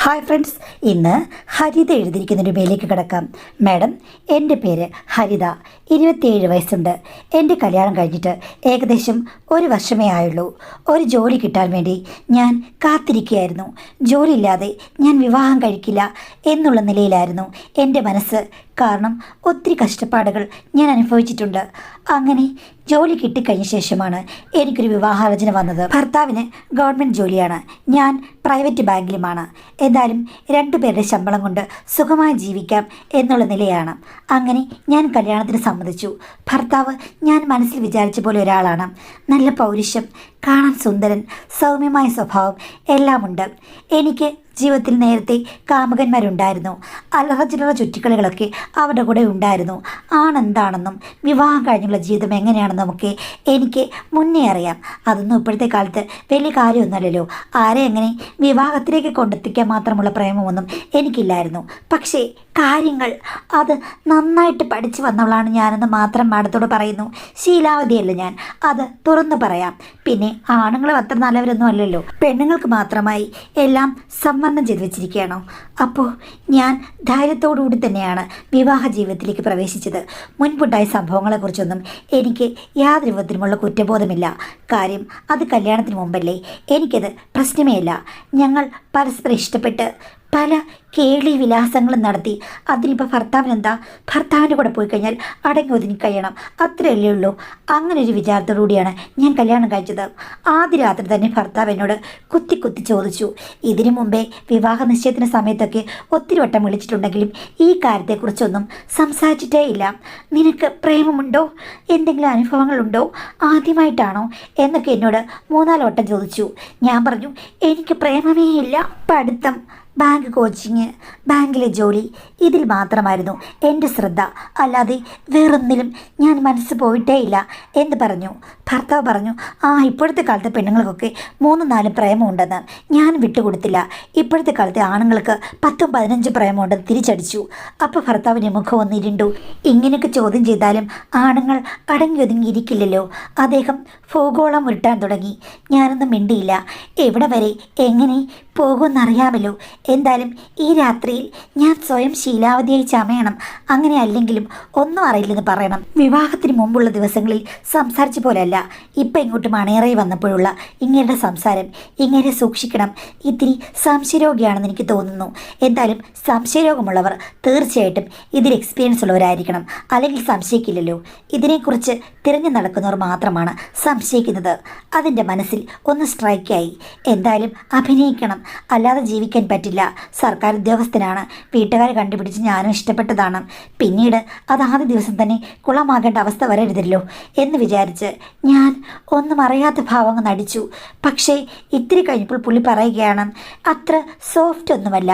Hi friends, ഇന്ന് ഹരിത എഴുതിയിരിക്കുന്നൊരു മേലേക്ക് കിടക്കാം. മാഡം, എൻ്റെ പേര് ഹരിത, 27 വയസ്സുണ്ട്. എൻ്റെ കല്യാണം കഴിഞ്ഞിട്ട് ഏകദേശം 1 വർഷമേ ആയുള്ളൂ. ഒരു ജോലി കിട്ടാൻ വേണ്ടി ഞാൻ കാത്തിരിക്കുകയായിരുന്നു. ജോലിയില്ലാതെ ഞാൻ വിവാഹം കഴിക്കില്ല എന്നുള്ള നിലയിലായിരുന്നു എൻ്റെ മനസ്സ്. കാരണം ഒത്തിരി കഷ്ടപ്പാടുകൾ ഞാൻ അനുഭവിച്ചിട്ടുണ്ട്. അങ്ങനെ ജോലി കിട്ടിക്കഴിഞ്ഞ ശേഷമാണ് എനിക്കൊരു വിവാഹാലോചന വന്നത്. ഭർത്താവിന് ഗവൺമെൻറ് ജോലിയാണ്, ഞാൻ പ്രൈവറ്റ് ബാങ്കിലുമാണ്. എന്തായാലും 2 പേരുടെ ശമ്പളം കൊണ്ട് സുഖമായി ജീവിക്കാം എന്നുള്ള നിലയാണ്. അങ്ങനെ ഞാൻ കല്യാണത്തിന് സമ്മതിച്ചു. ഭർത്താവ് ഞാൻ മനസ്സിൽ വിചാരിച്ച പോലെ ഒരാളാണ്. നല്ല പൗരുഷം, കാണാൻ സുന്ദരൻ, സൗമ്യമായ സ്വഭാവം എല്ലാമുണ്ട്. എനിക്ക് ജീവിതത്തിൽ നേരത്തെ കാമുകന്മാരുണ്ടായിരുന്നു. അല്ലറ ചുറ്റിക്കളികളൊക്കെ അവരുടെ കൂടെ ഉണ്ടായിരുന്നു. ആണെന്താണെന്നും വിവാഹം കഴിഞ്ഞുള്ള ജീവിതം എങ്ങനെയാണെന്നും ഒക്കെ എനിക്ക് മുന്നേ അറിയാം. അതൊന്നും ഇപ്പോഴത്തെ കാലത്ത് വലിയ കാര്യമൊന്നുമല്ലല്ലോ. ആരെ എങ്ങനെ വിവാഹത്തിലേക്ക് കൊണ്ടെത്തിക്കാൻ മാത്രമുള്ള പ്രേമമൊന്നും എനിക്കില്ലായിരുന്നു. പക്ഷേ കാര്യങ്ങൾ അത് നന്നായിട്ട് പഠിച്ചു വന്നവളാണ് ഞാനെന്ന് മാത്രം മാഡത്തോട് പറയുന്നു. ശീലാവതിയല്ല ഞാൻ, അത് തുറന്നു പറയാം. പിന്നെ ആണുങ്ങളും അത്ര നല്ലവരൊന്നും അല്ലല്ലോ. പെണ്ണുങ്ങൾക്ക് മാത്രമായി എല്ലാം സംവരണം ചെയ്ത് വെച്ചിരിക്കുകയാണോ? അപ്പോൾ ഞാൻ ധൈര്യത്തോടുകൂടി തന്നെയാണ് വിവാഹ ജീവിതത്തിലേക്ക് പ്രവേശിച്ചത്. മുൻപുണ്ടായ സംഭവങ്ങളെക്കുറിച്ചൊന്നും എനിക്ക് യാതൊരു വിധത്തിലുമുള്ള കുറ്റബോധമില്ല. കാര്യം അത് കല്യാണത്തിന് മുമ്പല്ലേ. എനിക്കത് പ്രശ്നമേ അല്ല. ഞങ്ങൾ പരസ്പരം ഇഷ്ടപ്പെട്ട് പല കേളി വിലാസങ്ങളും നടത്തി. അതിനിപ്പോൾ ഭർത്താവിനെന്താ, ഭർത്താവിൻ്റെ കൂടെ പോയി കഴിഞ്ഞാൽ അടങ്ങി ഒതുങ്ങി കഴിയണം, അത്രയല്ലേ ഉള്ളൂ. അങ്ങനെ ഒരു വിചാരത്തോടുകൂടിയാണ് ഞാൻ കല്യാണം കഴിച്ചത്. ആദ്യ രാത്രി തന്നെ ഭർത്താവ് എന്നോട് കുത്തി ചോദിച്ചു. ഇതിനു മുമ്പേ വിവാഹ നിശ്ചയത്തിന് സമയത്തൊക്കെ ഒത്തിരി വട്ടം വിളിച്ചിട്ടുണ്ടെങ്കിലും ഈ കാര്യത്തെക്കുറിച്ചൊന്നും സംസാരിച്ചിട്ടേ ഇല്ല. നിനക്ക് പ്രേമമുണ്ടോ, എന്തെങ്കിലും അനുഭവങ്ങളുണ്ടോ, ആദ്യമായിട്ടാണോ എന്നൊക്കെ എന്നോട് 3-4 വട്ടം ചോദിച്ചു. ഞാൻ പറഞ്ഞു, എനിക്ക് പ്രേമമേ ഇല്ല. പഠിത്തം, ബാങ്ക് കോച്ചിങ്, ബാങ്കിലെ ജോലി, ഇതിൽ മാത്രമായിരുന്നു എൻ്റെ ശ്രദ്ധ. അല്ലാതെ വേറൊന്നിലും ഞാൻ മനസ്സ് പോയിട്ടേ ഇല്ല എന്ന് പറഞ്ഞു. ഭർത്താവ് പറഞ്ഞു, ഇപ്പോഴത്തെ കാലത്തെ പെണ്ണുങ്ങൾക്കൊക്കെ 3-4 പ്രേമമുണ്ടെന്ന്. ഞാൻ വിട്ടുകൊടുത്തില്ല. ഇപ്പോഴത്തെ കാലത്തെ ആണുങ്ങൾക്ക് 10-15 പ്രേമമുണ്ടെന്ന് തിരിച്ചടിച്ചു. അപ്പോൾ ഭർത്താവിൻ്റെ മുഖം ഒന്നിരുണ്ടു. ഇങ്ങനെയൊക്കെ ചോദ്യം ചെയ്താലും ആണുങ്ങൾ അടങ്ങി ഒതുങ്ങിയിരിക്കില്ലല്ലോ. അദ്ദേഹം ഭൂഗോളം ഉരുട്ടാൻ തുടങ്ങി. ഞാനൊന്നും മിണ്ടിയില്ല. എവിടെ വരെ എങ്ങനെ പോകുമെന്നറിയാമല്ലോ. എന്തായാലും ഈ രാത്രിയിൽ ഞാൻ സ്വയം ശീലാവതിയായി ചമയണം. അങ്ങനെ അല്ലെങ്കിലും ഒന്നും അറിയില്ലെന്ന് പറയണം. വിവാഹത്തിന് മുമ്പുള്ള ദിവസങ്ങളിൽ സംസാരിച്ച പോലെയല്ല ഇപ്പം ഇങ്ങോട്ട് മണേറായി വന്നപ്പോഴുള്ള ഇങ്ങയുടെ സംസാരം. ഇങ്ങനെ സൂക്ഷിക്കണം. ഇത്തിരി സംശയരോഗിയാണെന്ന് എനിക്ക് തോന്നുന്നു. എന്തായാലും സംശയരോഗമുള്ളവർ തീർച്ചയായിട്ടും ഇതിൽ എക്സ്പീരിയൻസ് ഉള്ളവരായിരിക്കണം, അല്ലെങ്കിൽ സംശയിക്കില്ലല്ലോ. ഇതിനെക്കുറിച്ച് തിരഞ്ഞു നടക്കുന്നവർ മാത്രമാണ് സംശയിക്കുന്നത്. അതിൻ്റെ മനസ്സിൽ ഒന്ന് സ്ട്രൈക്കായി. എന്തായാലും അഭിനയിക്കണം, അല്ലാതെ ജീവിക്കാൻ പറ്റില്ല. സർക്കാർ ഉദ്യോഗസ്ഥനാണ്, വീട്ടുകാരെ കണ്ടുപിടിച്ച് ഞാനും ഇഷ്ടപ്പെട്ടതാണ്. പിന്നീട് അത് ആദ്യ ദിവസം തന്നെ കുളമാകേണ്ട അവസ്ഥ വരരുതല്ലോ എന്ന് വിചാരിച്ച് ഞാൻ ഒന്നും അറിയാത്ത ഭാവങ്ങൾ നടിച്ചു. പക്ഷേ ഇത്തിരി കഴിഞ്ഞപ്പോൾ പുള്ളി പറയുകയാണ്, അത്ര സോഫ്റ്റ് ഒന്നുമല്ല,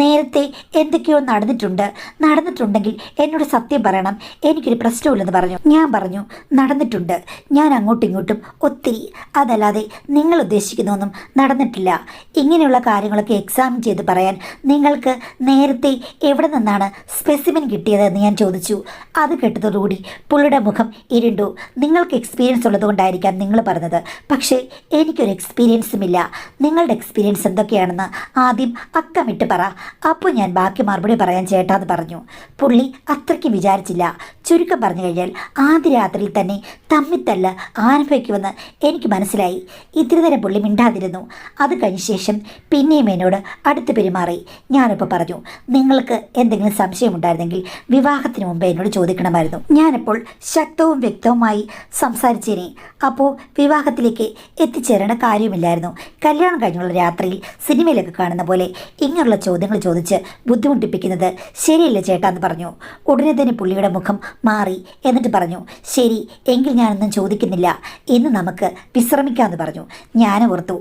നേരത്തെ എന്തൊക്കെയോ നടന്നിട്ടുണ്ടെങ്കിൽ എന്നോട് സത്യം പറയണം, എനിക്കൊരു പ്രശ്നമില്ലെന്ന് പറഞ്ഞു. ഞാൻ പറഞ്ഞു, നടന്നിട്ടുണ്ട്, ഞാൻ അങ്ങോട്ടും ഇങ്ങോട്ടും ഒത്തിരി, അതല്ലാതെ നിങ്ങൾ ഉദ്ദേശിക്കുന്നൊന്നും നടന്നിട്ടില്ല. ഇങ്ങനെയുള്ള കാര്യങ്ങളൊക്കെ എക്സാമിൻ ചെയ്ത് പറയാൻ നിങ്ങൾക്ക് നേരത്തെ എവിടെ നിന്നാണ് സ്പെസിമെൻ കിട്ടിയതെന്ന് ഞാൻ ചോദിച്ചു. അത് കേട്ടതോടുകൂടി പുള്ളിയുടെ മുഖം ഇരുണ്ടു. നിങ്ങൾക്ക് എക്സ്പീരിയൻസ് ഉള്ളതുകൊണ്ടായിരിക്കാം നിങ്ങൾ പറഞ്ഞത്, പക്ഷേ എനിക്കൊരു എക്സ്പീരിയൻസും ഇല്ല. നിങ്ങളുടെ എക്സ്പീരിയൻസ് എന്തൊക്കെയാണെന്ന് ആദ്യം അക്കമിട്ട് പറ, അപ്പോൾ ഞാൻ ബാക്കി മറുപടി പറയാൻ ചേട്ടാന്ന് പറഞ്ഞു. പുള്ളി അത്രയ്ക്കും വിചാരിച്ചില്ല. ചുരുക്കം പറഞ്ഞു കഴിഞ്ഞാൽ ആദ്യ രാത്രിയിൽ തന്നെ തമ്മിത്തല്ല് അനുഭവിക്കുമെന്ന് എനിക്ക് മനസ്സിലായി. ഇത്തിരി നേരം പുള്ളി മിണ്ടാതിരുന്നു. അത് കഴിഞ്ഞ ശേഷം പിന്നെയും എന്നോട് അടുത്ത് പെരുമാറി. ഞാനിപ്പോൾ പറഞ്ഞു, നിങ്ങൾക്ക് എന്തെങ്കിലും സംശയമുണ്ടായിരുന്നെങ്കിൽ വിവാഹത്തിന് മുമ്പ് എന്നോട് ചോദിക്കണമായിരുന്നു. ഞാനിപ്പോൾ ശക്തവും വ്യക്തവുമായി സംസാരിച്ചേനെ. അപ്പോൾ വിവാഹത്തിലേക്ക് എത്തിച്ചേരേണ്ട കാര്യമില്ലായിരുന്നു. കല്യാണം കഴിഞ്ഞുള്ള രാത്രിയിൽ സിനിമയിലൊക്കെ കാണുന്ന പോലെ ഇങ്ങനെയുള്ള ചോദ്യങ്ങൾ ചോദിച്ച് ബുദ്ധിമുട്ടിപ്പിക്കുന്നത് ശരിയല്ല ചേട്ടാന്ന് പറഞ്ഞു. ഉടനെ തന്നെ പുള്ളിയുടെ മുഖം മാറി. എന്നിട്ട് പറഞ്ഞു, ശരി എങ്കിൽ ഞാനൊന്നും ചോദിക്കുന്നില്ല, ഇന്ന് നമുക്ക് വിശ്രമിക്കാമെന്ന് പറഞ്ഞു. ഞാൻ ഓർത്തു,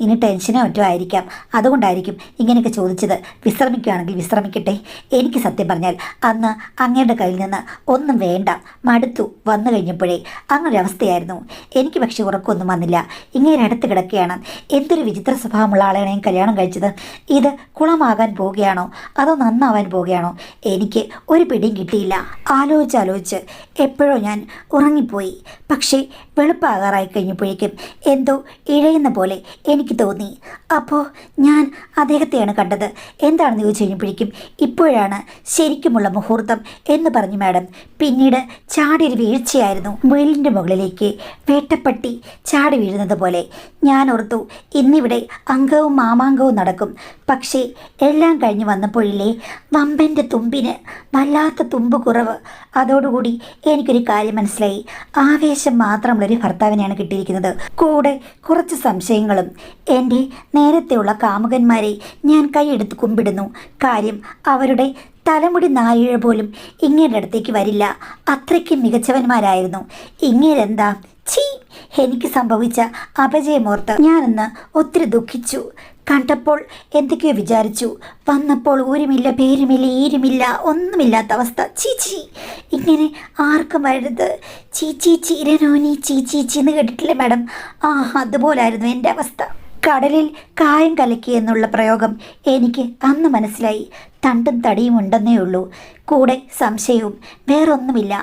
ഇനി ടെൻഷനോ മറ്റോ ആയിരിക്കാം, അതുകൊണ്ടായിരിക്കും ഇങ്ങനെയൊക്കെ ചോദിച്ചത്. വിശ്രമിക്കുകയാണെങ്കിൽ വിശ്രമിക്കട്ടെ. എനിക്ക് സത്യം പറഞ്ഞാൽ അന്ന് അങ്ങയുടെ കയ്യിൽ നിന്ന് ഒന്നും വേണ്ട, മടുത്തു. വന്നു കഴിഞ്ഞപ്പോഴേ അങ്ങനൊരു അവസ്ഥ അവസ്ഥയായിരുന്നു. എനിക്ക് പക്ഷെ ഉറക്കമൊന്നും വന്നില്ല. ഇങ്ങനെ അടുത്ത് കിടക്കുകയാണ്. എന്തൊരു വിചിത്ര സ്വഭാവമുള്ള ആളെയാണ് ഞാൻ കല്യാണം കഴിച്ചത്. ഇത് കുളമാകാൻ പോവുകയാണോ അതോ നന്നാവാൻ പോവുകയാണോ? എനിക്ക് ഒരു പിടിയും കിട്ടിയില്ല. ആലോചിച്ച് എപ്പോഴോ ഞാൻ ഉറങ്ങിപ്പോയി. പക്ഷേ വെളുപ്പാകാറായി കഴിഞ്ഞപ്പോഴേക്കും എന്തോ ഇഴയുന്ന പോലെ എനിക്ക് തോന്നി. അപ്പോൾ ഞാൻ അദ്ദേഹത്തെയാണ് കണ്ടത്. എന്താണെന്ന് ചോദിച്ചു കഴിഞ്ഞപ്പോഴേക്കും ഇപ്പോഴാണ് ശരിക്കുമുള്ള മുഹൂർത്തം എന്ന് പറഞ്ഞു മാഡം. പിന്നീട് ചാടിയൊരു വീഴ്ചയായിരുന്നു. മുയലിൻ്റെ മുകളിലേക്ക് വേട്ടപ്പട്ടി ചാടി വീഴുന്നത് പോലെ. ഞാൻ ഓർത്തു ഇന്നിവിടെ അംഗവും മാമാങ്കവും നടക്കും. പക്ഷേ എല്ലാം കഴിഞ്ഞ് വന്നപ്പോഴില്ലേ വമ്പൻ്റെ തുമ്പിന് വല്ലാത്ത തുമ്പ് കുറവ്. അതോടുകൂടി എനിക്കൊരു കാര്യം മനസ്സിലായി. ആവേശം മാത്രമുള്ളൊരു ഭർത്താവിനെയാണ് കിട്ടിയിരിക്കുന്നത്. കൂടെ കുറച്ച് സംശയങ്ങളും. എൻ്റെ നേരത്തെയുള്ള കാമുകന്മാരെ ഞാൻ കൈയെടുത്ത് കുമ്പിടുന്നു. കാര്യം അവരുടെ തലമുടി നാഴിഴ പോലും ഇങ്ങേരുടെ അടുത്തേക്ക് വരില്ല. അത്രയ്ക്കും മികച്ചവന്മാരായിരുന്നു. ഇങ്ങേരെന്താ ചീ. എനിക്ക് സംഭവിച്ച അപജയമോർത്ത് ഞാനിന്ന് ഒത്തിരി ദുഃഖിച്ചു. കണ്ടപ്പോൾ എന്തൊക്കെയോ വിചാരിച്ചു. വന്നപ്പോൾ ഊരുമില്ല പേരുമില്ല ഈരുമില്ല ഒന്നുമില്ലാത്ത അവസ്ഥ. ചീച്ചി. ഇങ്ങനെ ആർക്കും വരരുത്. ചീച്ചി ചീരനോനി ചീച്ചി എന്ന് കേട്ടിട്ടില്ലേ മാഡം? അതുപോലായിരുന്നു എൻ്റെ അവസ്ഥ. കടലിൽ കായം കലക്കി എന്നുള്ള പ്രയോഗം എനിക്ക് അന്ന് മനസ്സിലായി. തണ്ടും തടിയും ഉണ്ടെന്നേ ഉള്ളൂ. കൂടെ സംശയവും. വേറൊന്നുമില്ല.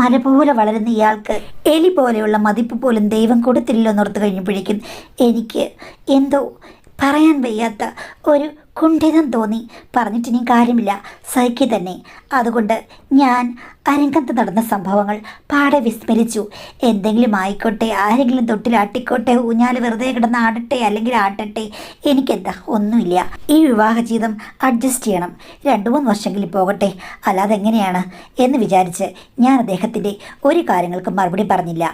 മല പോലെ വളരുന്ന ഇയാൾക്ക് എലി പോലെയുള്ള മതിപ്പ് പോലും ദൈവം കൊടുത്തില്ലല്ലോ എന്നോർത്ത് കഴിഞ്ഞപ്പോഴേക്കും എനിക്ക് എന്തോ പറയാൻ വയ്യാത്ത ഒരു കുണ്ഠിതം തോന്നി. പറഞ്ഞിട്ടിനി കാര്യമില്ല, സഹിക്കുക തന്നെ. അതുകൊണ്ട് ഞാൻ അരങ്ങത്ത് നടന്ന സംഭവങ്ങൾ പാടെ വിസ്മരിച്ചു. എന്തെങ്കിലും ആയിക്കോട്ടെ, ആരെങ്കിലും തൊട്ടിലാട്ടിക്കോട്ടെ, ഊഞ്ഞാൽ വെറുതെ കിടന്ന് ആടട്ടെ അല്ലെങ്കിൽ ആട്ടട്ടെ, എനിക്കെന്താ ഒന്നുമില്ല. ഈ വിവാഹ ജീവിതം അഡ്ജസ്റ്റ് ചെയ്യണം. 2-3 വർഷമെങ്കിലും പോകട്ടെ, അല്ലാതെ എങ്ങനെയാണ് എന്ന് വിചാരിച്ച് ഞാൻ അദ്ദേഹത്തിൻ്റെ ഒരു കാര്യങ്ങൾക്കും മറുപടി പറഞ്ഞില്ല.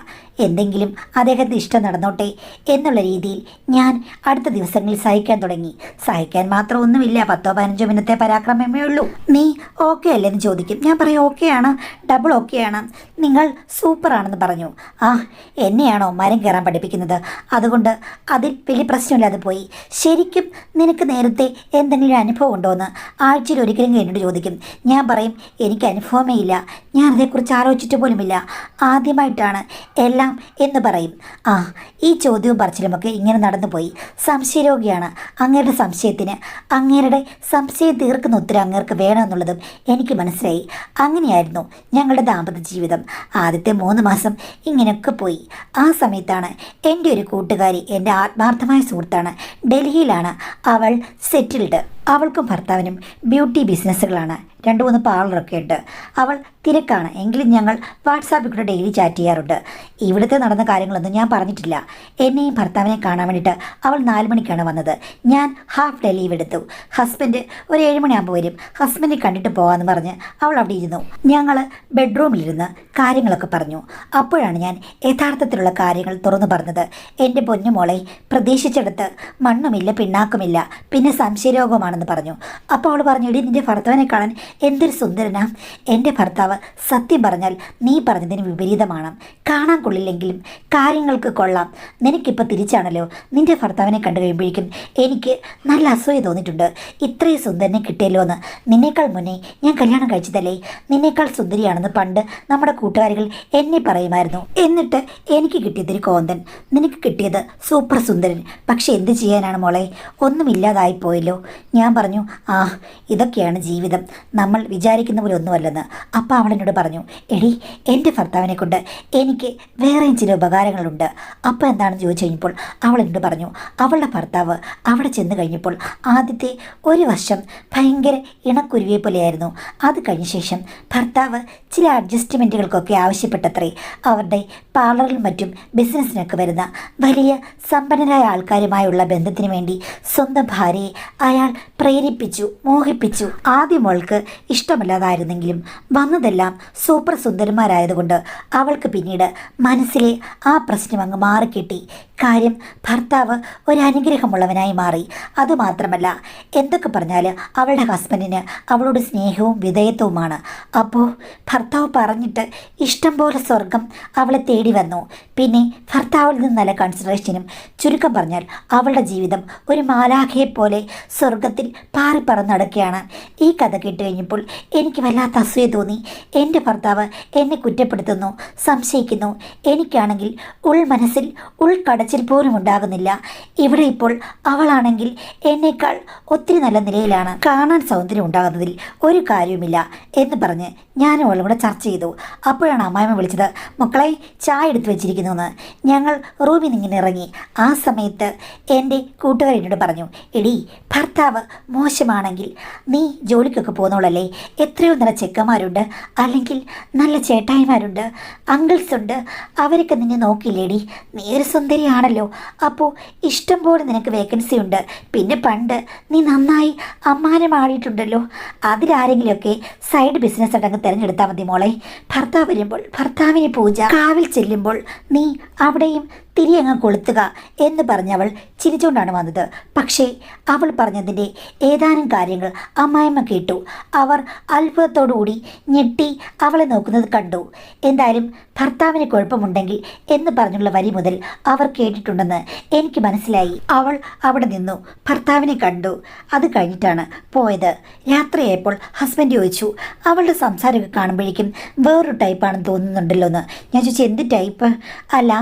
എന്തെങ്കിലും അദ്ദേഹത്തിന് ഇഷ്ടം നടന്നോട്ടെ എന്നുള്ള രീതിയിൽ ഞാൻ അടുത്ത ദിവസങ്ങളിൽ സഹിക്കാൻ തുടങ്ങി. സഹിക്കാൻ മാത്രം ഒന്നുമില്ല, 10-15 മിനിറ്റത്തെ പരാക്രമമേ ഉള്ളൂ. നീ ഓക്കെ അല്ലേന്ന് ചോദിക്കും. ഞാൻ പറയും ഓക്കെയാണ്, ഡബിൾ ഓക്കെയാണ്, നിങ്ങൾ സൂപ്പറാണെന്ന് പറഞ്ഞു. എന്നെയാണോ മരം കയറാൻ പഠിപ്പിക്കുന്നത്? അതുകൊണ്ട് അതിൽ വലിയ പ്രശ്നമില്ലാതെ പോയി. ശരിക്കും നിനക്ക് നേരത്തെ എന്തെങ്കിലും അനുഭവം ഉണ്ടോ എന്ന് ആഴ്ചയിൽ ഒരിക്കലും എന്നോട് ചോദിക്കും. ഞാൻ പറയും എനിക്ക് അനുഭവമേ ഇല്ല, ഞാൻ അതേക്കുറിച്ച് ആലോചിച്ചിട്ട് പോലുമില്ല, ആദ്യമായിട്ടാണ് എല്ലാം എന്ന് പറയും. ഈ ചോദ്യവും പറച്ചിലുമൊക്കെ ഇങ്ങനെ നടന്നുപോയി. സംശയരോഗിയാണ്. അങ്ങേരുടെ സംശയത്തിന് അങ്ങേരുടെ സംശയം തീർക്കുന്ന ഉത്തരം അങ്ങേർക്ക് വേണമെന്നുള്ളതും എനിക്ക് മനസ്സിലായി. അങ്ങനെയായിരുന്നു ഞങ്ങളുടെ ദാമ്പത്യ ജീവിതം. ആദ്യത്തെ 3 മാസം ഇങ്ങനെയൊക്കെ പോയി. ആ സമയത്താണ് എൻ്റെ ഒരു കൂട്ടുകാരി, എൻ്റെ ആത്മാർത്ഥമായ സുഹൃത്താണ്, ഡൽഹിയിലാണ് അവൾ സെറ്റിൽഡ്. അവൾക്കും ഭർത്താവിനും ബ്യൂട്ടി ബിസിനസ്സുകളാണ്. 2-3 പാർലറൊക്കെ ഉണ്ട്. അവൾ തിരക്കാണ്. എങ്കിലും ഞങ്ങൾ വാട്സാപ്പിൽ കൂടെ ഡെയിലി ചാറ്റ് ചെയ്യാറുണ്ട്. ഇവിടുത്തെ നടന്ന കാര്യങ്ങളൊന്നും ഞാൻ പറഞ്ഞിട്ടില്ല. എന്നെയും ഭർത്താവിനെ കാണാൻ വേണ്ടിയിട്ട് അവൾ 4 മണിക്കാണ് വന്നത്. ഞാൻ ഹാഫ് ഡേ ലീവ് എടുത്തു. ഹസ്ബൻഡ് ഒരു 7 മണിയാകുമ്പോൾ വരും. ഹസ്ബൻഡിനെ കണ്ടിട്ട് പോകാമെന്ന് പറഞ്ഞ് അവൾ അവിടെ ഇരുന്നു. ഞങ്ങൾ ബെഡ്റൂമിലിരുന്ന് കാര്യങ്ങളൊക്കെ പറഞ്ഞു. അപ്പോഴാണ് ഞാൻ യഥാർത്ഥത്തിലുള്ള കാര്യങ്ങൾ തുറന്നു പറഞ്ഞത്. എൻ്റെ പൊന്നുമോളെ, പ്രതീക്ഷിച്ചെടുത്ത് മണ്ണുമില്ല പിണ്ണാക്കുമില്ല, പിന്നെ സംശയരോഗമാണെന്ന് പറഞ്ഞു. അപ്പോൾ അവൾ പറഞ്ഞു, എടി നിൻ്റെ ഭർത്താവിനെ കാണാൻ എന്തൊരു സുന്ദരനാ. എൻ്റെ ഭർത്താവ് സത്യം പറഞ്ഞാൽ നീ പറഞ്ഞതിന് വിപരീതമാണ്. കാണാൻ കൊള്ളില്ലെങ്കിലും കാര്യങ്ങൾക്ക് കൊള്ളാം. നിനക്കിപ്പോൾ തിരിച്ചാണല്ലോ. നിൻ്റെ ഭർത്താവിനെ കണ്ടു കഴിയുമ്പോഴേക്കും എനിക്ക് നല്ല അസൂയ തോന്നിയിട്ടുണ്ട്. ഇത്രയും സുന്ദരനെ കിട്ടിയല്ലോ എന്ന്. നിന്നേക്കാൾ മുന്നേ ഞാൻ കല്യാണം കഴിച്ചതല്ലേ, നിന്നേക്കാൾ സുന്ദരിയാണെന്ന് പണ്ട് നമ്മുടെ കൂട്ടുകാരികൾ എന്നെ പറയുമായിരുന്നു. എന്നിട്ട് എനിക്ക് കിട്ടിയതൊരു കോന്തൻ, നിനക്ക് കിട്ടിയത് സൂപ്പർ സുന്ദരൻ. പക്ഷെ എന്ത് ചെയ്യാനാണ് മോളെ, ഒന്നുമില്ലാതായിപ്പോയല്ലോ. ഞാൻ പറഞ്ഞു, ഇതൊക്കെയാണ് ജീവിതം, നമ്മൾ വിചാരിക്കുന്ന പോലെ ഒന്നുമല്ലെന്ന്. അപ്പം അവൾ എന്നോട് പറഞ്ഞു, എടി എൻ്റെ ഭർത്താവിനെ കൊണ്ട് എനിക്ക് വേറെയും ചില ഉപകാരങ്ങളുണ്ട്. അപ്പം എന്താണെന്ന് ചോദിച്ചു കഴിഞ്ഞപ്പോൾ അവൾ എന്നോട് പറഞ്ഞു, അവളുടെ ഭർത്താവ് അവിടെ ചെന്ന് കഴിഞ്ഞപ്പോൾ ആദ്യത്തെ 1 വർഷം ഭയങ്കര ഇണക്കുരുവിയെ പോലെയായിരുന്നു. അത് കഴിഞ്ഞ ശേഷം ഭർത്താവ് ചില അഡ്ജസ്റ്റ്മെൻറ്റുകൾക്കൊക്കെ ആവശ്യപ്പെട്ടത്രേ. അവരുടെ പാർലറിലും മറ്റും ബിസിനസ്സിനൊക്കെ വരുന്ന വലിയ സമ്പന്നരായ ആൾക്കാരുമായുള്ള ബന്ധത്തിന് വേണ്ടി സ്വന്തം ഭാര്യയെ അയാൾ പ്രേരിപ്പിച്ചു, മോഹിപ്പിച്ചു. ആദ്യം അവൾക്ക് ഇഷ്ടമല്ലാതായിരുന്നെങ്കിലും വന്നതെല്ലാം സൂപ്പർ സുന്ദരന്മാരായതുകൊണ്ട് അവൾക്ക് പിന്നീട് മനസ്സിലെ ആ പ്രശ്നം അങ്ങ് മാറിക്കിട്ടി. കാര്യം ഭർത്താവ് ഒരു അനുഗ്രഹമുള്ളവനായി മാറി. അതുമാത്രമല്ല, എന്തൊക്കെ പറഞ്ഞാൽ അവളുടെ ഹസ്ബൻഡിന് അവളോട് സ്നേഹവും വിധേയത്വവുമാണ്. അപ്പോൾ ഭർത്താവ് പറഞ്ഞിട്ട് ഇഷ്ടം പോലെ സ്വർഗം അവളെ തേടി വന്നു. പിന്നെ ഭർത്താവിൽ നിന്ന് നല്ല കൺസിഡറേഷനും, ചുരുക്കം പറഞ്ഞാൽ അവളുടെ ജീവിതം ഒരു മാലാഖയെ പോലെ സ്വർഗത്തിൽ ജീവിതത്തിൽ പാറിപ്പറന്ന് നടക്കുകയാണ്. ഈ കഥ കേട്ട് കഴിഞ്ഞപ്പോൾ എനിക്ക് വല്ലാത്ത അസൂയ തോന്നി. എൻ്റെ ഭർത്താവ് എന്നെ കുറ്റപ്പെടുത്തുന്നു, സംശയിക്കുന്നു. എനിക്കാണെങ്കിൽ മനസ്സിൽ ഉൾക്കടച്ചിൽ പോലും ഉണ്ടാകുന്നില്ല. ഇവിടെ ഇപ്പോൾ അവളാണെങ്കിൽ എന്നേക്കാൾ ഒത്തിരി നല്ല നിലയിലാണ്. കാണാൻ സൗന്ദര്യം ഉണ്ടാകുന്നതിൽ ഒരു കാര്യവുമില്ല എന്ന് പറഞ്ഞ് ഞാൻ അവളും കൂടെ ചർച്ച ചെയ്തു. അപ്പോഴാണ് അമ്മായിമ്മ വിളിച്ചത്. മക്കളെ, ചായ എടുത്തു വെച്ചിരിക്കുന്നു എന്ന്. ഞങ്ങൾ റൂമിൽ നിന്ന് ഇങ്ങനെ ഇറങ്ങി. ആ സമയത്ത് എൻ്റെ കൂട്ടുകാർ എന്നോട് പറഞ്ഞു, എടി, ഭർത്താവ് മോശമാണെങ്കിൽ നീ ജോലിക്കൊക്കെ പോകുന്നോളല്ലേ, എത്രയോ നല്ല ചെക്കന്മാരുണ്ട്, അല്ലെങ്കിൽ നല്ല ചേട്ടായിമാരുണ്ട്, അങ്കിൾസ് ഉണ്ട്, അവരൊക്കെ നിന്നെ നോക്കില്ലേടി. നീ ഒരു സുന്ദരിയാണല്ലോ, അപ്പോൾ ഇഷ്ടം പോലെ നിനക്ക് വേക്കൻസി ഉണ്ട്. പിന്നെ പണ്ട് നീ നന്നായി അമ്മാനമാടിയിട്ടുണ്ടല്ലോ, അതിലാരെങ്കിലുമൊക്കെ സൈഡ് ബിസിനസ് അടങ്ങ് തിരഞ്ഞെടുത്താൽ മതി മോളെ. ഭർത്താവ് വരുമ്പോൾ ഭർത്താവിന് പൂജ, കാവിൽ ചെല്ലുമ്പോൾ നീ അവിടെയും തിരിയങ്ങ് കൊളുത്തുക എന്ന് പറഞ്ഞവൾ ചിരിച്ചുകൊണ്ടാണ് വന്നത്. പക്ഷേ അവൾ പറഞ്ഞതിൻ്റെ ഏതാനും കാര്യങ്ങൾ അമ്മായിമ്മ കേട്ടു. അവർ അത്ഭുതത്തോടുകൂടി ഞെട്ടി അവളെ നോക്കുന്നത് കണ്ടു. എന്തായാലും ഭർത്താവിന് കുഴപ്പമുണ്ടെങ്കിൽ എന്ന് പറഞ്ഞുള്ള വരി മുതൽ അവർ കേട്ടിട്ടുണ്ടെന്ന് എനിക്ക് മനസ്സിലായി. അവൾ അവിടെ നിന്നു, ഭർത്താവിനെ കണ്ടു. അത് കഴിഞ്ഞിട്ടാണ് പോയത്. രാത്രിയായപ്പോൾ ഹസ്ബൻഡ് ചോദിച്ചു, അവളുടെ സംസാരമൊക്കെ കാണുമ്പോഴേക്കും വേറൊരു ടൈപ്പാണെന്ന് തോന്നുന്നുണ്ടല്ലോ എന്ന്. ഞാൻ ചോദിച്ചു, എന്ത് ടൈപ്പ്? അല്ല,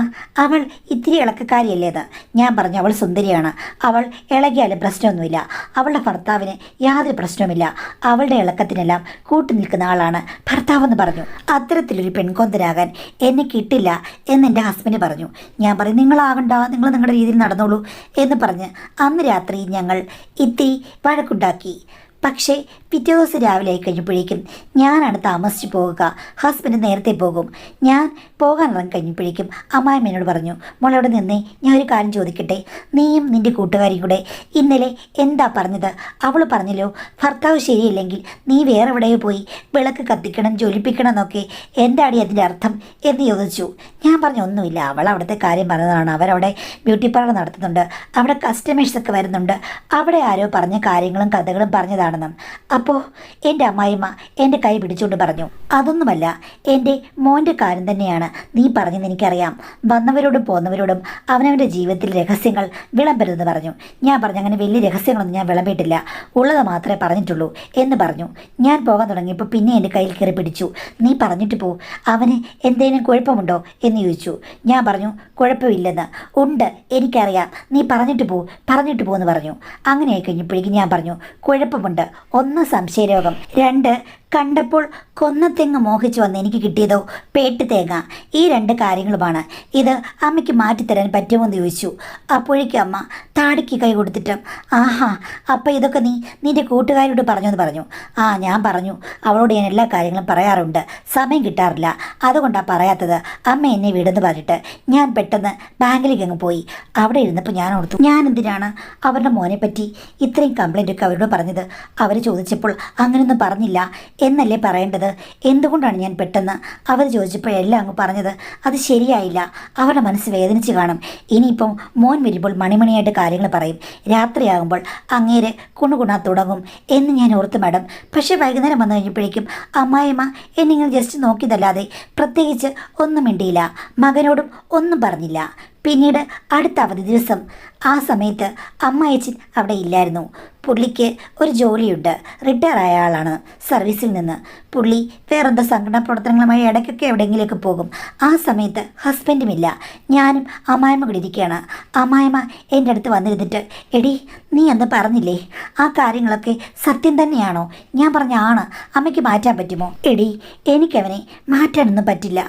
അവൾ ഇത്തിരി ഇളക്കക്കാരിയല്ലേ അത്. ഞാൻ പറഞ്ഞു, അവൾ സുന്ദരിയാണ്, അവൾ ഇളകിയാലും പ്രശ്നമൊന്നുമില്ല, അവളുടെ ഭർത്താവിന് യാതൊരു പ്രശ്നവുമില്ല, അവളുടെ ഇളക്കത്തിനെല്ലാം കൂട്ടു നിൽക്കുന്ന ആളാണ് ഭർത്താവെന്ന് പറഞ്ഞു. അത്തരത്തിലൊരു പെൺകൊന്തനാകാൻ എന്നെ കിട്ടില്ല എന്ന് എൻ്റെ ഹസ്ബൻഡ് പറഞ്ഞു. ഞാൻ പറയും, നിങ്ങളാകണ്ട, നിങ്ങൾ നിങ്ങളുടെ രീതിയിൽ നടന്നോളൂ എന്ന് പറഞ്ഞ് അന്ന് രാത്രി ഞങ്ങൾ ഇത്തിരി വഴക്കുണ്ടാക്കി. പക്ഷേ പിറ്റേ ദിവസം രാവിലെ ആയി കഴിഞ്ഞപ്പോഴേക്കും ഞാനാണ് താമസിച്ച് പോകുക, ഹസ്ബൻഡ് നേരത്തെ പോകും. ഞാൻ പോകാൻ ഇറങ്ങി കഴിഞ്ഞപ്പോഴേക്കും അമ്മായിമ്മ എന്നോട് പറഞ്ഞു, മോളെ അവിടെ നിന്നേ, ഞാൻ ഒരു കാര്യം ചോദിക്കട്ടെ, നീയും നിൻ്റെ കൂട്ടുകാരിയും കൂടെ ഇന്നലെ എന്താ പറഞ്ഞത്? അവൾ പറഞ്ഞല്ലോ ഭർത്താവ് ശരിയില്ലെങ്കിൽ നീ വേറെ എവിടെയോ പോയി വിളക്ക് കത്തിക്കണം, ജ്വലിപ്പിക്കണം എന്നൊക്കെ. എന്താടി അതിൻ്റെ അർത്ഥം എന്ന് ചോദിച്ചു. ഞാൻ പറഞ്ഞു, ഒന്നുമില്ല, അവൾ അവിടുത്തെ കാര്യം പറഞ്ഞതാണ്. അവരവിടെ ബ്യൂട്ടി പാർലർ നടത്തുന്നുണ്ട്, അവിടെ കസ്റ്റമേഴ്സൊക്കെ വരുന്നുണ്ട്, അവിടെ ആരോ പറഞ്ഞ കാര്യങ്ങളും കഥകളും പറഞ്ഞതാണ്. അപ്പോൾ എൻ്റെ അമ്മായിമ്മ എൻ്റെ കൈ പിടിച്ചുകൊണ്ട് പറഞ്ഞു, അതൊന്നുമല്ല, എൻ്റെ മോൻ്റെ കാര്യം തന്നെയാണ് നീ പറഞ്ഞെന്ന് എനിക്കറിയാം. വന്നവരോടും പോന്നവരോടും അവനവൻ്റെ ജീവിതത്തിൽ രഹസ്യങ്ങൾ വിളമ്പരുതെന്ന് പറഞ്ഞു. ഞാൻ പറഞ്ഞു, അങ്ങനെ വലിയ രഹസ്യങ്ങളൊന്നും ഞാൻ വിളമ്പിയിട്ടില്ല, ഉള്ളത് മാത്രമേ പറഞ്ഞിട്ടുള്ളൂ എന്ന് പറഞ്ഞു. ഞാൻ പോകാൻ തുടങ്ങിയപ്പോൾ പിന്നെ എൻ്റെ കയ്യിൽ കയറി പിടിച്ചു. നീ പറഞ്ഞിട്ട് പോ, അവന് എന്തെങ്കിലും കുഴപ്പമുണ്ടോ എന്ന് ചോദിച്ചു. ഞാൻ പറഞ്ഞു, കുഴപ്പമില്ലെന്ന്. ഉണ്ട്, എനിക്കറിയാം, നീ പറഞ്ഞിട്ട് പോകുമെന്ന് പറഞ്ഞു. അങ്ങനെ ആയി കഴിഞ്ഞപ്പോഴേക്കും ഞാൻ പറഞ്ഞു, കുഴപ്പമുണ്ട്. 1, സംശയരോഗം. 2, കണ്ടപ്പോൾ കൊന്നത്തെങ്ങ് മോഹിച്ചു വന്ന് എനിക്ക് കിട്ടിയതോ പേട്ട് തേങ്ങ. ഈ 2 കാര്യങ്ങളുമാണ്. ഇത് അമ്മയ്ക്ക് മാറ്റിത്തരാൻ പറ്റുമോ എന്ന് ചോദിച്ചു. അപ്പോഴേക്കും അമ്മ താടിക്ക് കൈ കൊടുത്തിട്ട്, ആഹാ, അപ്പം ഇതൊക്കെ നീ നിൻ്റെ കൂട്ടുകാരോട് പറഞ്ഞു എന്ന് പറഞ്ഞു. ആ, ഞാൻ പറഞ്ഞു, അവളോട് ഞാൻ എല്ലാ കാര്യങ്ങളും പറയാറുണ്ട്, സമയം കിട്ടാറില്ല, അതുകൊണ്ടാണ് പറയാത്തത്. അമ്മ എന്നെ വിടുന്ന് പറഞ്ഞിട്ട് ഞാൻ പെട്ടെന്ന് ബാങ്കിലേക്ക് അങ്ങ് പോയി. അവിടെ ഇരുന്നപ്പോൾ ഞാൻ ഓർത്തു, ഞാൻ എന്തിനാണ് അവരുടെ മോനെ പറ്റി ഇത്രയും കംപ്ലൈൻ്റൊക്കെ അവരോട് പറഞ്ഞത്? അവർ ചോദിച്ചപ്പോൾ അങ്ങനെയൊന്നും പറഞ്ഞില്ല എന്നല്ലേ പറയേണ്ടത്? എന്തുകൊണ്ടാണ് ഞാൻ പെട്ടെന്ന് അവർ ചോദിച്ചപ്പോഴെല്ലാം അങ്ങ് പറഞ്ഞത്? അത് ശരിയായില്ല. അവരുടെ മനസ്സ് വേദനിച്ച് കാണും. ഇനിയിപ്പം മോൻ വരുമ്പോൾ മണിമണിയായിട്ട് കാര്യങ്ങൾ പറയും, രാത്രിയാകുമ്പോൾ അങ്ങേര് കുണുകുണാ തുടങ്ങും എന്ന് ഞാൻ ഓർത്തു മാഡം. പക്ഷേ വൈകുന്നേരം വന്നു കഴിഞ്ഞപ്പോഴേക്കും അമ്മായിമ്മ എന്നിങ്ങനെ ജസ്റ്റ് നോക്കിയതല്ലാതെ പ്രത്യേകിച്ച് ഒന്നും മിണ്ടിയില്ല, മകനോടും ഒന്നും പറഞ്ഞില്ല. പിന്നീട് അടുത്ത അവധി ദിവസം ആ സമയത്ത് അമ്മായച്ചൻ അവിടെ ഇല്ലായിരുന്നു. പുള്ളിക്ക് ഒരു ജോലിയുണ്ട്, റിട്ടയർ ആയ ആളാണ് സർവീസിൽ നിന്ന്. പുള്ളി വേറെന്തോ സംഘടനാ പ്രവർത്തനങ്ങളുമായി ഇടയ്ക്കൊക്കെ എവിടെയെങ്കിലുമൊക്കെ പോകും. ആ സമയത്ത് ഹസ്ബൻഡുമില്ല, ഞാനും അമ്മായിമ്മ കൂടി ഇരിക്കുകയാണ്. അമ്മായിമ്മ എൻ്റെ അടുത്ത് വന്നിരുന്നിട്ട്, എടി, നീ അന്ന് പറഞ്ഞില്ലേ ആ കാര്യങ്ങളൊക്കെ സത്യം തന്നെയാണോ? ഞാൻ പറഞ്ഞ ആണ്. അമ്മയ്ക്ക് മാറ്റാൻ പറ്റുമോ? എടി, എനിക്കവനെ മാറ്റാനൊന്നും പറ്റില്ല.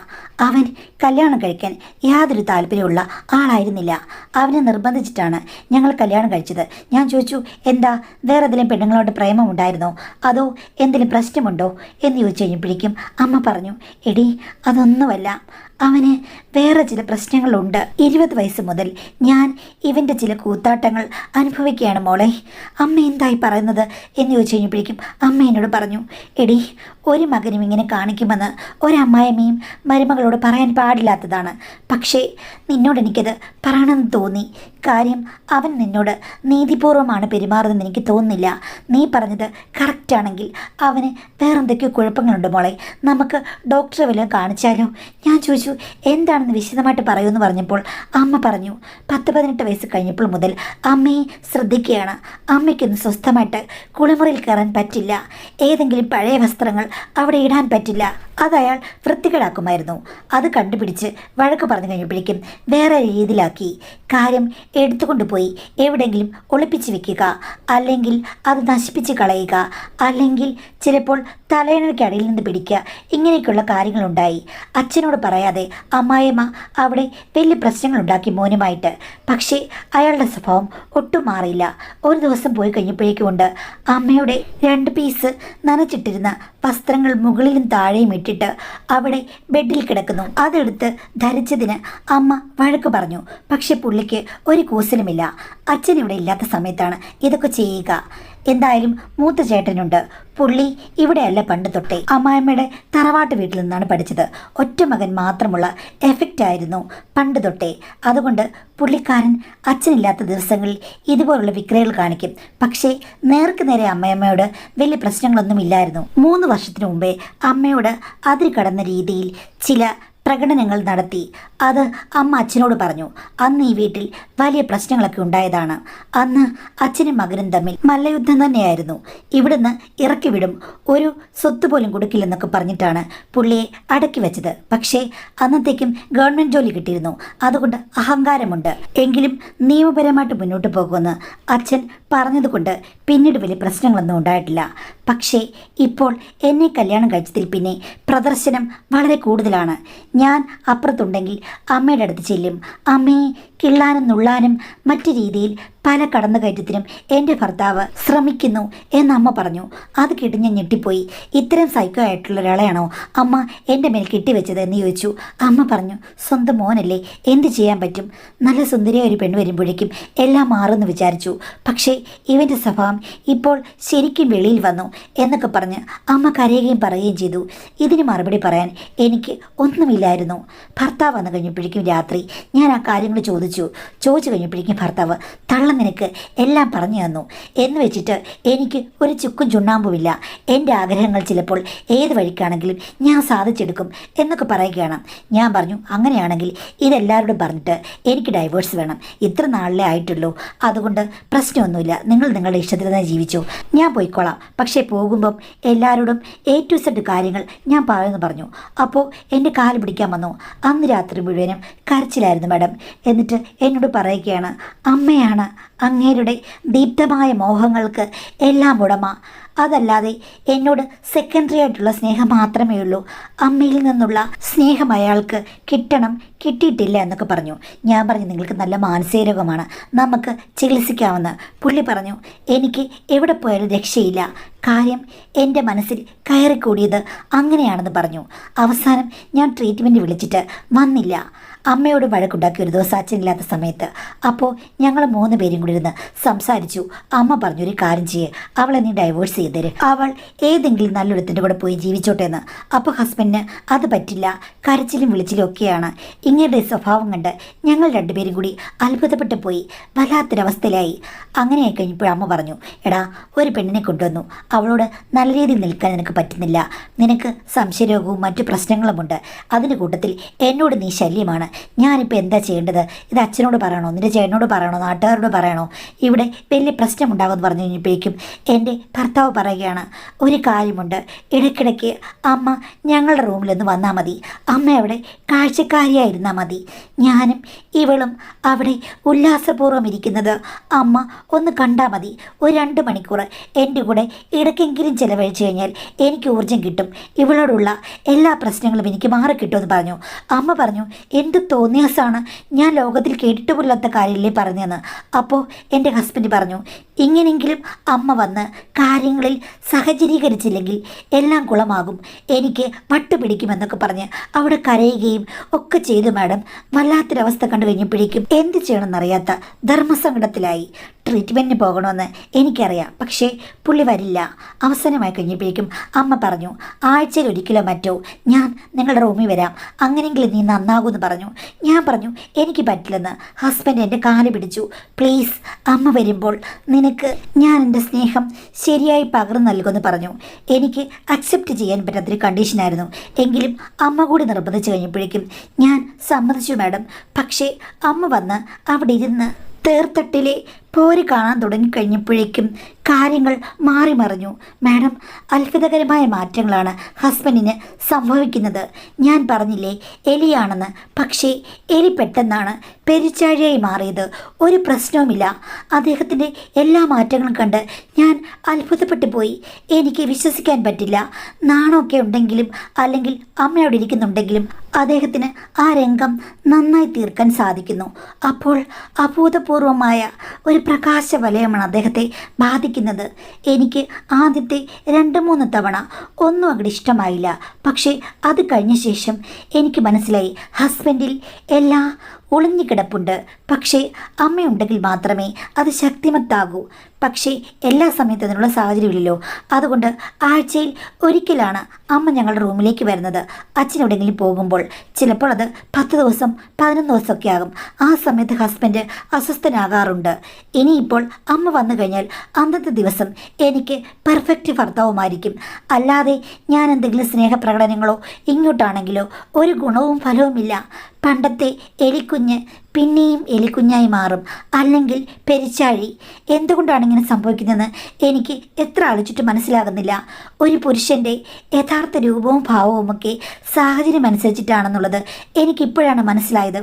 അവൻ കല്യാണം കഴിക്കാൻ യാതൊരു താല്പര്യമുള്ള ആളായിരുന്നില്ല. അവനെ നിർബന്ധിച്ചിട്ടാണ് ഞങ്ങൾ കല്യാണം കഴിച്ചത്. ഞാൻ ചോദിച്ചു, എന്താ, വേറെ ഏതെങ്കിലും പെണ്ണുങ്ങളോട് പ്രേമമുണ്ടായിരുന്നോ, അതോ എന്തെങ്കിലും പ്രശ്നമുണ്ടോ എന്ന് ചോദിച്ചു കഴിഞ്ഞപ്പോഴേക്കും അമ്മ പറഞ്ഞു, എടി, അതൊന്നുമല്ല, അവന് വേറെ ചില പ്രശ്നങ്ങളുണ്ട്. 20 വയസ്സ് മുതൽ ഞാൻ ഇവൻ്റെ ചില കൂത്താട്ടങ്ങൾ അനുഭവിക്കുകയാണ് മോളെ. അമ്മ എന്തായി പറയുന്നത് എന്ന് ചോദിച്ചു കഴിഞ്ഞപ്പോഴേക്കും അമ്മ എന്നോട് പറഞ്ഞു, എടി, ഒരു മകനും ഇങ്ങനെ കാണിക്കുമെന്ന് ഒരമ്മായിമ്മയും മരുമകളോട് പറയാൻ പാടില്ലാത്തതാണ്. പക്ഷേ നിന്നോട് എനിക്കത് പറയണമെന്ന് തോന്നി. കാര്യം അവൻ നിന്നോട് നീതിപൂർവ്വമാണ് പെരുമാറുന്നതെന്ന് എനിക്ക് തോന്നുന്നില്ല. നീ പറഞ്ഞത് കറക്റ്റാണെങ്കിൽ അവന് വേറെന്തൊക്കെയോ കുഴപ്പങ്ങളുണ്ട് മോളെ, നമുക്ക് ഡോക്ടറെ വല്ലതും കാണിച്ചാലോ? ഞാൻ ചോദിച്ചു, എന്താണെന്ന് വിശദമായിട്ട് പറയുമെന്ന് പറഞ്ഞപ്പോൾ അമ്മ പറഞ്ഞു 10-18 വയസ്സ് കഴിഞ്ഞപ്പോൾ മുതൽ അമ്മയെ ശ്രദ്ധിക്കുകയാണ്. അമ്മയ്ക്കൊന്ന് സ്വസ്ഥമായിട്ട് കുളിമുറിയിൽ കയറാൻ പറ്റില്ല. ഏതെങ്കിലും പഴയ വസ്ത്രങ്ങൾ അവിടെ ഇടാൻ പറ്റില്ല. അതയാൾ വൃത്തികേടാക്കുമായിരുന്നു. അത് കണ്ടുപിടിച്ച് വഴക്ക് പറഞ്ഞു കഴിഞ്ഞപ്പോഴേക്കും വേറെ രീതിയിലാക്കി. കാര്യം എടുത്തുകൊണ്ടുപോയി എവിടെയെങ്കിലും ഒളിപ്പിച്ച് വെക്കുക, അല്ലെങ്കിൽ അത് നശിപ്പിച്ച് കളയുക, അല്ലെങ്കിൽ ചിലപ്പോൾ തലയിണയ്ക്കടിയിൽ നിന്ന് പിടിക്കുക. ഇങ്ങനെയൊക്കെയുള്ള കാര്യങ്ങളുണ്ടായി. അച്ഛനോട് പറയാതെ അമ്മായിയമ്മ അവിടെ വലിയ പ്രശ്നങ്ങളുണ്ടാക്കി മോനുമായിട്ട്. പക്ഷേ അയാളുടെ സ്വഭാവം ഒട്ടും മാറിയില്ല. ഒരു ദിവസം പോയി കഴിഞ്ഞപ്പോഴേക്കും ഉണ്ട് അമ്മയുടെ 2 പീസ് നനച്ചിട്ടിരുന്ന വസ്ത്രങ്ങൾ മുകളിലും താഴെയും ഇട്ടിട്ട് അവിടെ ബെഡിൽ കിടക്കുന്നു. അതെടുത്ത് ധരിച്ചതിന് അമ്മ വഴക്ക് പറഞ്ഞു. പക്ഷെ പുള്ളിക്ക് ഒരു കൂസലുമില്ല. അച്ഛൻ ഇവിടെ ഇല്ലാത്ത സമയത്താണ് ഇതൊക്കെ ചെയ്യുക. എന്തായാലും മൂത്ത ചേട്ടനുണ്ട്. പുള്ളി ഇവിടെയല്ല പണ്ട് തൊട്ടേ. അമ്മായിമ്മയുടെ തറവാട്ട് വീട്ടിൽ നിന്നാണ് പഠിച്ചത്. ഒറ്റ മകൻ മാത്രമുള്ള എഫക്റ്റ് ആയിരുന്നു പണ്ട് തൊട്ടേ. അതുകൊണ്ട് പുള്ളിക്കാരൻ അച്ഛനില്ലാത്ത ദിവസങ്ങളിൽ ഇതുപോലുള്ള വിക്രയകൾ കാണിക്കും. പക്ഷേ നേർക്ക് നേരെ അമ്മയമ്മയോട് വലിയ പ്രശ്നങ്ങളൊന്നും ഇല്ലായിരുന്നു. 3 വർഷത്തിനു മുമ്പേ അമ്മയോട് അതിൽ കടന്ന രീതിയിൽ ചില പ്രകടനങ്ങൾ നടത്തി. അത് അമ്മ അച്ഛനോട് പറഞ്ഞു. അന്ന് ഈ വീട്ടിൽ വലിയ പ്രശ്നങ്ങളൊക്കെ ഉണ്ടായതാണ്. അന്ന് അച്ഛനും മകനും തമ്മിൽ മല്ലയുദ്ധം തന്നെയായിരുന്നു. ഇവിടുന്ന് ഇറക്കി വിടും, ഒരു സ്വത്ത് പോലും കൊടുക്കില്ലെന്നൊക്കെ പറഞ്ഞിട്ടാണ് പുള്ളിയെ അടക്കി വെച്ചത്. പക്ഷേ അന്നത്തേക്കും ഗവൺമെൻറ് ജോലി കിട്ടിയിരുന്നു. അതുകൊണ്ട് അഹങ്കാരമുണ്ട്. എങ്കിലും നിയമപരമായിട്ട് മുന്നോട്ട് പോകുമെന്ന് അച്ഛൻ പറഞ്ഞതുകൊണ്ട് പിന്നീട് വലിയ പ്രശ്നങ്ങളൊന്നും ഉണ്ടായിട്ടില്ല. പക്ഷേ ഇപ്പോൾ എന്നെ കല്യാണം കഴിച്ചതിൽ പിന്നെ പ്രദർശനം വളരെ കൂടുതലാണ്. ഞാൻ അപ്പുറത്തുണ്ടെങ്കിൽ അമ്മയുടെ അടുത്ത് ചെല്ലും. അമ്മയെ കിള്ളാനും നുള്ളാനും മറ്റു രീതിയിൽ പല കടന്നുകയറ്റത്തിനും എൻ്റെ ഭർത്താവ് ശ്രമിക്കുന്നു എന്നമ്മ പറഞ്ഞു. അത് കേട്ട് ഞാൻ ഞെട്ടിപ്പോയി. ഇത്തരം സൈക്കോ ആയിട്ടുള്ള ഒരാളെയാണോ അമ്മ എൻ്റെ മേൽ കെട്ടിവെച്ചത് എന്ന് ചോദിച്ചു. അമ്മ പറഞ്ഞു, സ്വന്തം മോനല്ലേ, എന്ത് ചെയ്യാൻ പറ്റും? നല്ല സുന്ദരിയായ ഒരു പെണ്ണ് വരുമ്പോഴേക്കും എല്ലാം മാറുമെന്ന് വിചാരിച്ചു. പക്ഷേ ഇവൻ്റെ സ്വഭാവം ഇപ്പോൾ ശരിക്കും വെളിയിൽ വന്നു എന്നൊക്കെ പറഞ്ഞ് അമ്മ കരയുകയും പറയുകയും ചെയ്തു. ഇതിന് മറുപടി പറയാൻ എനിക്ക് ഒന്നുമില്ലായിരുന്നു. ഭർത്താവ് വന്നു കഴിഞ്ഞപ്പോഴേക്കും രാത്രി ഞാൻ ആ കാര്യങ്ങൾ ചോദിച്ചു കഴിഞ്ഞപ്പോഴേക്കും ഭർത്താവ് നിനക്ക് എല്ലാം പറഞ്ഞു തന്നു എന്ന് വെച്ചിട്ട് എനിക്ക് ഒരു ചുക്കും ചുണ്ണാമ്പുമില്ല. എൻ്റെ ആഗ്രഹങ്ങൾ ചിലപ്പോൾ ഏത് വഴിക്കാണെങ്കിലും ഞാൻ സാധിച്ചെടുക്കും എന്നൊക്കെ പറയുകയാണ്. ഞാൻ പറഞ്ഞു, അങ്ങനെയാണെങ്കിൽ ഇതെല്ലാവരോടും പറഞ്ഞിട്ട് എനിക്ക് ഡൈവേഴ്സ് വേണം. ഇത്ര നാളിലേ ആയിട്ടുള്ളൂ. അതുകൊണ്ട് പ്രശ്നമൊന്നുമില്ല. നിങ്ങൾ നിങ്ങളുടെ ഇഷ്ടത്തിൽ തന്നെ ജീവിച്ചു. ഞാൻ പോയിക്കോളാം. പക്ഷേ പോകുമ്പം എല്ലാവരോടും A to Z കാര്യങ്ങൾ ഞാൻ പറയുമെന്ന് പറഞ്ഞു. അപ്പോൾ എൻ്റെ കാല് പിടിക്കാൻ വന്നു. അന്ന് രാത്രി മുഴുവനും കരച്ചിലായിരുന്നു മാഡം. എന്നിട്ട് എന്നോട് പറയുകയാണ്, അമ്മയാണ് അങ്ങേരുടെ ദീപ്തമായ മോഹങ്ങൾക്ക് എല്ലാം ഉടമ. അതല്ലാതെ എന്നോട് സെക്കൻഡറി ആയിട്ടുള്ള സ്നേഹം മാത്രമേ ഉള്ളൂ. അമ്മയിൽ നിന്നുള്ള സ്നേഹം അയാൾക്ക് കിട്ടിയിട്ടില്ല എന്നൊക്കെ പറഞ്ഞു. ഞാൻ പറഞ്ഞു, നിങ്ങൾക്ക് നല്ല മാനസിക രോഗമാണ്, നമുക്ക് ചികിത്സിക്കാമെന്ന്. പുള്ളി പറഞ്ഞു, എനിക്ക് എവിടെ പോയാലും രക്ഷയില്ല. കാര്യം എൻ്റെ മനസ്സിൽ കയറിക്കൂടിയത് അങ്ങനെയാണെന്ന് പറഞ്ഞു. അവസാനം ഞാൻ ട്രീറ്റ്മെൻറ്റ് വിളിച്ചിട്ട് വന്നില്ല. അമ്മയോട് വഴക്കുണ്ടാക്കി ഒരു ദിവസം അച്ഛനില്ലാത്ത സമയത്ത്. അപ്പോൾ ഞങ്ങൾ 3 പേരും കൂടി ഇരുന്ന് സംസാരിച്ചു. അമ്മ പറഞ്ഞു, ഒരു കാര്യം ചെയ്യേ, അവളെ നീ ഡൈവേഴ്സ് ചെയ്തേര്. അവൾ ഏതെങ്കിലും നല്ലൊരുത്തിൻ്റെ കൂടെ പോയി ജീവിച്ചോട്ടെ എന്ന്. അപ്പോൾ ഹസ്ബൻഡിന് അത് പറ്റില്ല. കരച്ചിലും വിളിച്ചിലും ഒക്കെയാണ്. ഇങ്ങയുടെ സ്വഭാവം കണ്ട് ഞങ്ങൾ 2 പേരും കൂടി അത്ഭുതപ്പെട്ടു പോയി. വല്ലാത്തൊരവസ്ഥയിലായി. അങ്ങനെയായി കഴിഞ്ഞപ്പോൾ അമ്മ പറഞ്ഞു, എടാ, ഒരു പെണ്ണിനെ കൊണ്ടുവന്നു. അവളോട് നല്ല രീതിയിൽ നിൽക്കാൻ നിനക്ക് പറ്റുന്നില്ല. നിനക്ക് സംശയരോഗവും മറ്റു പ്രശ്നങ്ങളുമുണ്ട്. അതിൻ്റെ കൂട്ടത്തിൽ എന്നോട് നീ ശല്യമാണ്. ഞാനിപ്പോൾ എന്താ ചെയ്യേണ്ടത്? ഇത് അച്ഛനോട് പറയണോ, നിൻ്റെ ചേട്ടനോട് പറയണോ, നാട്ടുകാരോട് പറയണോ? ഇവിടെ വലിയ പ്രശ്നമുണ്ടാകുമെന്ന് പറഞ്ഞു കഴിഞ്ഞപ്പോഴേക്കും എൻ്റെ ഭർത്താവ് പറയുകയാണ്, ഒരു കാര്യമുണ്ട്, ഇടയ്ക്കിടയ്ക്ക് അമ്മ ഞങ്ങളുടെ റൂമിലൊന്ന് വന്നാൽ മതി. അമ്മ അവിടെ കാഴ്ചക്കാരിയായിരുന്നാൽ മതി. ഞാനും ഇവളും അവിടെ ഉല്ലാസപൂർവ്വം ഇരിക്കുന്നത് അമ്മ ഒന്ന് കണ്ടാൽ മതി. ഒരു 2 മണിക്കൂർ എൻ്റെ കൂടെ ഇടയ്ക്കെങ്കിലും ചിലവഴിച്ചു കഴിഞ്ഞാൽ എനിക്ക് ഊർജ്ജം കിട്ടും. ഇവളോടുള്ള എല്ലാ പ്രശ്നങ്ങളും എനിക്ക് മാറിക്കിട്ടുമെന്ന് പറഞ്ഞു. അമ്മ പറഞ്ഞു, എന്ത് തോന്നിയാസാണ്, ഞാൻ ലോകത്തിൽ കേട്ടിട്ട് പോലാത്ത കാര്യമില്ലേ പറഞ്ഞതെന്ന്. അപ്പോൾ എൻ്റെ ഹസ്ബൻഡ് പറഞ്ഞു, ഇങ്ങനെയെങ്കിലും അമ്മ വന്ന് കാര്യങ്ങളിൽ സഹചരീകരിച്ചില്ലെങ്കിൽ എല്ലാം കുളമാകും, എനിക്ക് വട്ടുപിടിക്കുമെന്നൊക്കെ പറഞ്ഞ് അവിടെ കരയുകയും ഒക്കെ ചെയ്തു. മാഡം വല്ലാത്തൊരവസ്ഥ കണ്ടു കഴിഞ്ഞപ്പോഴേക്കും എന്ത് ചെയ്യണമെന്നറിയാത്ത ധർമ്മസങ്കടത്തിലായി. ട്രീറ്റ്മെൻറ്റിന് പോകണമെന്ന് എനിക്കറിയാം, പക്ഷേ പുള്ളി വരില്ല. അവസാനമായി കഴിഞ്ഞപ്പോഴേക്കും അമ്മ പറഞ്ഞു, ആഴ്ചയിൽ ഒരിക്കലോ മറ്റോ ഞാൻ നിങ്ങളുടെ റൂമിൽ വരാം, അങ്ങനെയെങ്കിലും നീ നന്നാകുമെന്ന് പറഞ്ഞു. ഞാൻ പറഞ്ഞു എനിക്ക് പറ്റില്ലെന്ന്. ഹസ്ബൻഡ് എൻ്റെ കാല് പിടിച്ചു. പ്ലീസ് അമ്മ വരുമ്പോൾ നിനക്ക് ഞാൻ എൻ്റെ സ്നേഹം ശരിയായി പകർന്നു നൽകുമെന്ന് പറഞ്ഞു. എനിക്ക് അക്സെപ്റ്റ് ചെയ്യാൻ പറ്റാത്തൊരു കണ്ടീഷനായിരുന്നു. എങ്കിലും അമ്മ കൂടി നിർബന്ധിച്ചു കഴിഞ്ഞപ്പോഴേക്കും ഞാൻ സമ്മതിച്ചു മാഡം. പക്ഷേ അമ്മ വന്ന് അവിടെ ഇരുന്ന് തേർത്തട്ടിലെ പോര് കാണാൻ തുടങ്ങിക്കഴിഞ്ഞപ്പോഴേക്കും കാര്യങ്ങൾ മാറി മറിഞ്ഞു. മാഡം, അത്ഭുതകരമായ മാറ്റങ്ങളാണ് ഹസ്ബൻഡിന് സംഭവിക്കുന്നത്. ഞാൻ പറഞ്ഞില്ലേ എലിയാണെന്ന്, പക്ഷേ എലി പെട്ടെന്നാണ് പെരിച്ചാഴിയായി മാറിയത്. ഒരു പ്രശ്നവുമില്ല. അദ്ദേഹത്തിൻ്റെ എല്ലാ മാറ്റങ്ങളും കണ്ട് ഞാൻ അത്ഭുതപ്പെട്ടു പോയി. എനിക്ക് വിശ്വസിക്കാൻ പറ്റില്ല. നാണമൊക്കെ ഉണ്ടെങ്കിലും അല്ലെങ്കിൽ അമ്മയോട് ഇരിക്കുന്നുണ്ടെങ്കിലും അദ്ദേഹത്തിന് ആ രംഗം നന്നായി തീർക്കാൻ സാധിക്കുന്നു. അപ്പോൾ അഭൂതപൂർവമായ ഒരു പ്രകാശവലയമാണ് അദ്ദേഹത്തെ ബാധിക്കുന്നത്. എനിക്ക് ആദ്യത്തെ 2-3 തവണ ഒന്നും അങ്ങോട്ട് ഇഷ്ടമായില്ല. പക്ഷേ അത് കഴിഞ്ഞ ശേഷം എനിക്ക് മനസ്സിലായി ഹസ്ബൻഡിൽ എല്ലാ ഒളിഞ്ഞുകിടപ്പുണ്ട്. പക്ഷേ അമ്മയുണ്ടെങ്കിൽ മാത്രമേ അത് ശക്തിമത്താകൂ. പക്ഷേ എല്ലാ സമയത്തും അതിനുള്ള സാഹചര്യമില്ലല്ലോ. അതുകൊണ്ട് ആഴ്ചയിൽ ഒരിക്കലാണ് അമ്മ ഞങ്ങളുടെ റൂമിലേക്ക് വരുന്നത്. അച്ഛനെവിടെയെങ്കിലും പോകുമ്പോൾ ചിലപ്പോൾ അത് 10 ദിവസം 11 ദിവസമൊക്കെ ആകും. ആ സമയത്ത് ഹസ്ബൻഡ് അസ്വസ്ഥനാകാറുണ്ട്. ഇനിയിപ്പോൾ അമ്മ വന്നു കഴിഞ്ഞാൽ അന്നത്തെ ദിവസം എനിക്ക് പെർഫെക്റ്റ് ഭർത്താവുമായിരിക്കും. അല്ലാതെ ഞാൻ എന്തെങ്കിലും സ്നേഹപ്രകടനങ്ങളോ ഇങ്ങോട്ടാണെങ്കിലോ ഒരു ഗുണവും ഫലവുമില്ല. പണ്ടത്തെ എലിക്കുഞ്ഞ് പിന്നെയും എലിക്കുഞ്ഞായി മാറും, അല്ലെങ്കിൽ പെരിച്ചാഴി. എന്തുകൊണ്ടാണ് ഇങ്ങനെ സംഭവിക്കുന്നതെന്ന് എനിക്ക് എത്ര ആലോചിച്ചിട്ട് മനസ്സിലാകുന്നില്ല. ഒരു പുരുഷൻ്റെ യഥാർത്ഥ രൂപവും ഭാവവുമൊക്കെ സാഹചര്യം അനുസരിച്ചിട്ടാണെന്നുള്ളത് എനിക്കിപ്പോഴാണ് മനസ്സിലായത്.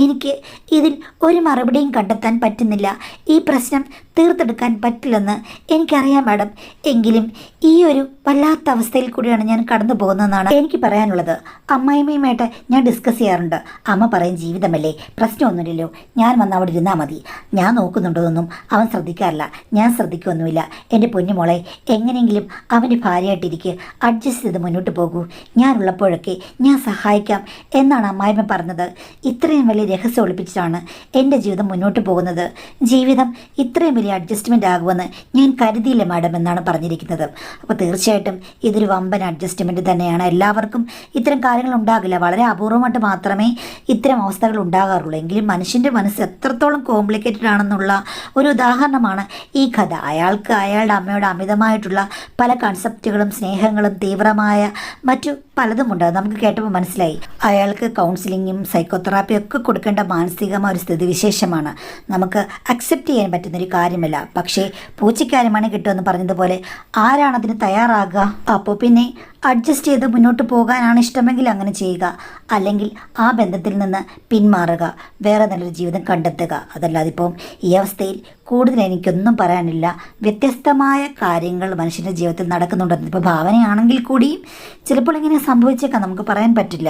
എനിക്ക് ഇതിൽ ഒരു മറുപടിയും കണ്ടെത്താൻ പറ്റുന്നില്ല. ഈ പ്രശ്നം തീർത്തെടുക്കാൻ പറ്റില്ലെന്ന് എനിക്കറിയാം മാഡം. എങ്കിലും ഈ ഒരു വല്ലാത്ത അവസ്ഥയിൽ കൂടിയാണ് ഞാൻ കടന്നു പോകുന്നതെന്നാണ് എനിക്ക് പറയാനുള്ളത്. അമ്മായിമ്മയുമായിട്ട് ഞാൻ ഡിസ്കസ് ചെയ്യാറുണ്ട്. അമ്മ പറയും ജീവിതമല്ലേ, പ്രശ്നമൊന്നുമില്ലല്ലോ, ഞാൻ വന്ന് അവിടെ ഇരുന്നാൽ മതി. ഞാൻ നോക്കുന്നുണ്ടോയെന്നൊന്നും അവൻ ശ്രദ്ധിക്കാറില്ല. ഞാൻ ശ്രദ്ധിക്കുമൊന്നുമില്ല. എൻ്റെ പൊന്നുമോളെ, എങ്ങനെയെങ്കിലും അവൻ്റെ ഭാര്യയായിട്ടിരിക്കുക, അഡ്ജസ്റ്റ് ചെയ്ത് മുന്നോട്ട് പോകൂ. ഞാനുള്ളപ്പോഴൊക്കെ ഞാൻ സഹായിക്കാം എന്നാണ് അമ്മായിമ്മ പറഞ്ഞത്. ഇത്രയും വലിയ രഹസ്യം ഒളിപ്പിച്ചിട്ടാണ് എൻ്റെ ജീവിതം മുന്നോട്ട് പോകുന്നത്. ജീവിതം ഇത്രയും വലിയ അഡ്ജസ്റ്റ്മെൻ്റ് ആകുമെന്ന് ഞാൻ കരുതിയില്ല മാഡം എന്നാണ് പറഞ്ഞിരിക്കുന്നത്. അപ്പോൾ തീർച്ചയായിട്ടും ഇതൊരു വമ്പൻ അഡ്ജസ്റ്റ്മെൻറ്റ് തന്നെയാണ്. എല്ലാവർക്കും ഇത്തരം കാര്യങ്ങൾ ഉണ്ടാകില്ല. വളരെ അപൂർവമായിട്ട് മാത്രമേ ഇത്തരം അവസ്ഥകൾ ഉണ്ടാകാറുള്ളൂ. എങ്കിലും മനുഷ്യൻ്റെ മനസ്സ് എത്രത്തോളം കോംപ്ലിക്കേറ്റഡ് ആണെന്നുള്ള ഒരു ഉദാഹരണമാണ് ഈ കഥ. അയാൾക്ക് അയാളുടെ അമ്മയോട് അമിതമായിട്ടുള്ള പല കൺസെപ്റ്റുകളും സ്നേഹങ്ങളും തീവ്രമായ മറ്റു പലതുമുണ്ട്. നമുക്ക് കേട്ടപ്പോൾ മനസ്സിലായി അയാൾക്ക് കൗൺസിലിങ്ങും സൈക്കോതെറാപ്പിയും ഒക്കെ കൊടുക്കേണ്ട മാനസികമായ ഒരു സ്ഥിതിവിശേഷമാണ്. നമുക്ക് അക്സെപ്റ്റ് ചെയ്യാൻ പറ്റുന്നൊരു കാര്യമല്ല. പക്ഷേ പൂച്ചയ്ക്കാരമാണ് കിട്ടുമെന്ന് പറഞ്ഞതുപോലെ ആരാണതിന് തയ്യാറാകുക? അപ്പോൾ പിന്നെ അഡ്ജസ്റ്റ് ചെയ്ത് മുന്നോട്ട് പോകാനാണ് ഇഷ്ടമെങ്കിൽ അങ്ങനെ ചെയ്യുക, അല്ലെങ്കിൽ ആ ബന്ധത്തിൽ നിന്ന് പിന്മാറുക, വേറെ നല്ലൊരു ജീവിതം കണ്ടെത്തുക. അതല്ലാതെ ഇപ്പം ഈ അവസ്ഥയിൽ കൂടുതൽ എനിക്കൊന്നും പറയാനില്ല. വ്യത്യസ്തമായ കാര്യങ്ങൾ മനുഷ്യൻ്റെ ജീവിതത്തിൽ നടക്കുന്നുണ്ടെന്ന് ഇപ്പോൾ ഭാവനയാണെങ്കിൽ കൂടിയും ചിലപ്പോൾ ഇങ്ങനെ സംഭവിച്ചേക്കാം, നമുക്ക് പറയാൻ പറ്റില്ല.